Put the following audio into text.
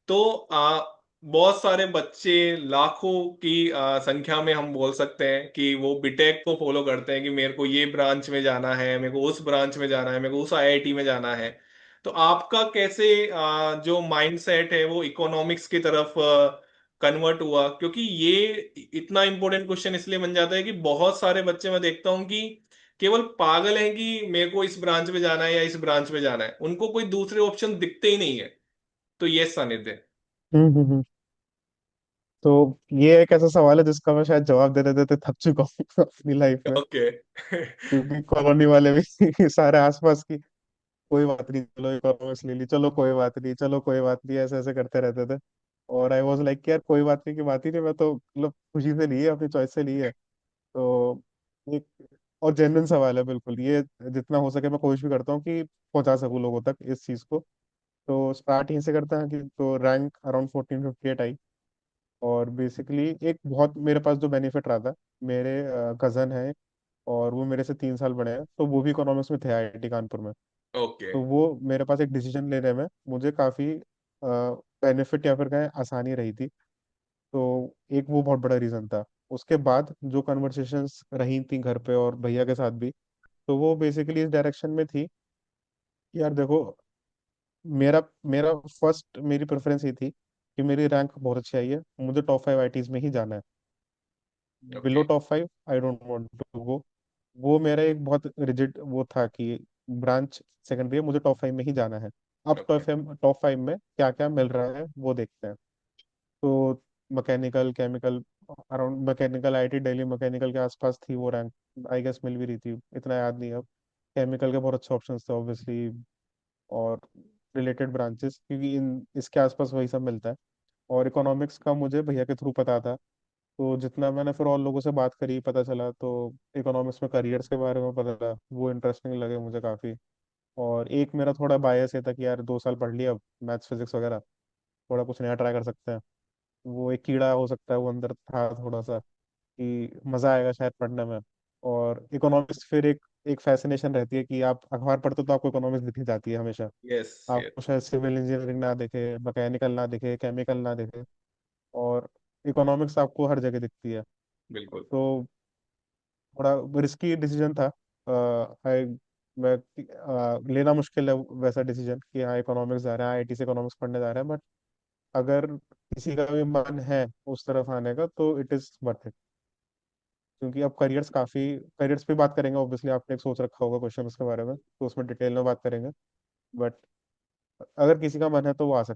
तो बहुत सारे बच्चे, लाखों की संख्या में हम बोल सकते हैं कि वो बीटेक को फॉलो करते हैं कि मेरे को ये ब्रांच में जाना है, मेरे को उस ब्रांच में जाना है, मेरे को उस आईआईटी में जाना है। तो आपका कैसे जो माइंडसेट है वो इकोनॉमिक्स की तरफ कन्वर्ट हुआ? क्योंकि ये इतना इंपॉर्टेंट क्वेश्चन इसलिए बन जाता है कि बहुत सारे बच्चे मैं देखता हूँ कि केवल पागल हैं कि मेरे को इस ब्रांच में जाना है या इस ब्रांच में जाना है, उनको कोई दूसरे ऑप्शन दिखते ही नहीं है। तो ये सानिध्य। हम्म। तो ये एक ऐसा सवाल है जिसका मैं शायद जवाब देते देते थक चुका हूँ अपनी लाइफ में। ओके। क्योंकि कॉलोनी वाले भी सारे आसपास की, कोई बात नहीं चलो इकोनॉमिक्स ले ली, चलो कोई बात नहीं, चलो कोई बात नहीं, ऐसे ऐसे करते रहते थे। और आई वॉज लाइक यार कोई बात नहीं की बात ही नहीं, मैं तो मतलब खुशी से ली है, अपनी चॉइस से ली है। तो एक और जेन्युइन सवाल है बिल्कुल ये। जितना हो सके मैं कोशिश भी करता हूँ कि पहुंचा सकूं लोगों तक इस चीज को। तो स्टार्ट यहीं से करते हैं कि तो रैंक अराउंड 1458 आई। और बेसिकली एक बहुत मेरे पास जो बेनिफिट रहा था, मेरे कजन है और वो मेरे से 3 साल बड़े हैं, तो वो भी इकोनॉमिक्स में थे आईआईटी कानपुर में। ओके। तो वो मेरे पास एक डिसीजन लेने में मुझे काफ़ी बेनिफिट या फिर कहें आसानी रही थी। तो एक वो बहुत बड़ा रीज़न था। उसके बाद जो कन्वर्सेशंस रही थी घर पे और भैया के साथ भी, तो वो बेसिकली इस डायरेक्शन में थी कि यार देखो, मेरा मेरा फर्स्ट मेरी प्रेफरेंस ये थी कि मेरी रैंक बहुत अच्छी आई है, मुझे टॉप 5 आईटीज में ही जाना है। Okay. Below top 5 I don't want to go. वो मेरा एक बहुत रिजिड वो था कि ब्रांच सेकेंडरी है, मुझे टॉप 5 में ही जाना है। अब ओके। टॉप 5 में क्या क्या मिल रहा है वो देखते हैं। तो mechanical chemical, around mechanical IT Delhi mechanical के आसपास थी वो रैंक, आई गेस मिल भी रही थी, इतना याद नहीं है अब। केमिकल के बहुत अच्छे ऑप्शंस थे ऑब्वियसली, और रिलेटेड ब्रांचेस, क्योंकि इन इसके आसपास वही सब मिलता है। और इकोनॉमिक्स का मुझे भैया के थ्रू पता था। तो जितना मैंने फिर और लोगों से बात करी पता चला, तो इकोनॉमिक्स में करियर्स के बारे में पता था, वो इंटरेस्टिंग लगे मुझे काफ़ी। और एक मेरा थोड़ा बायस ये था कि यार 2 साल पढ़ लिया, अब मैथ्स फिजिक्स वगैरह, थोड़ा कुछ नया ट्राई कर सकते हैं। वो एक कीड़ा हो सकता है वो अंदर था थोड़ा सा, कि मज़ा आएगा शायद पढ़ने में। और इकोनॉमिक्स फिर एक एक फैसिनेशन रहती है कि आप अखबार पढ़ते हो तो आपको इकोनॉमिक्स दिखी जाती है हमेशा। Yes, yes. आपको शायद सिविल इंजीनियरिंग ना दिखे, मैकेनिकल ना दिखे, केमिकल ना दिखे, और इकोनॉमिक्स आपको हर जगह दिखती है। बिल्कुल। तो थोड़ा रिस्की डिसीजन था। आई मैं लेना मुश्किल है वैसा डिसीजन कि हाँ इकोनॉमिक्स जा रहे हैं, आईआईटी से इकोनॉमिक्स पढ़ने जा रहे हैं, बट अगर किसी का भी मन है उस तरफ आने का तो इट इज वर्थ इट। क्योंकि अब करियर्स पे बात करेंगे ऑब्वियसली, आपने एक सोच रखा होगा क्वेश्चन उसके बारे में, तो उसमें डिटेल में बात करेंगे। बट अगर किसी का मन है तो वो आ सकता है।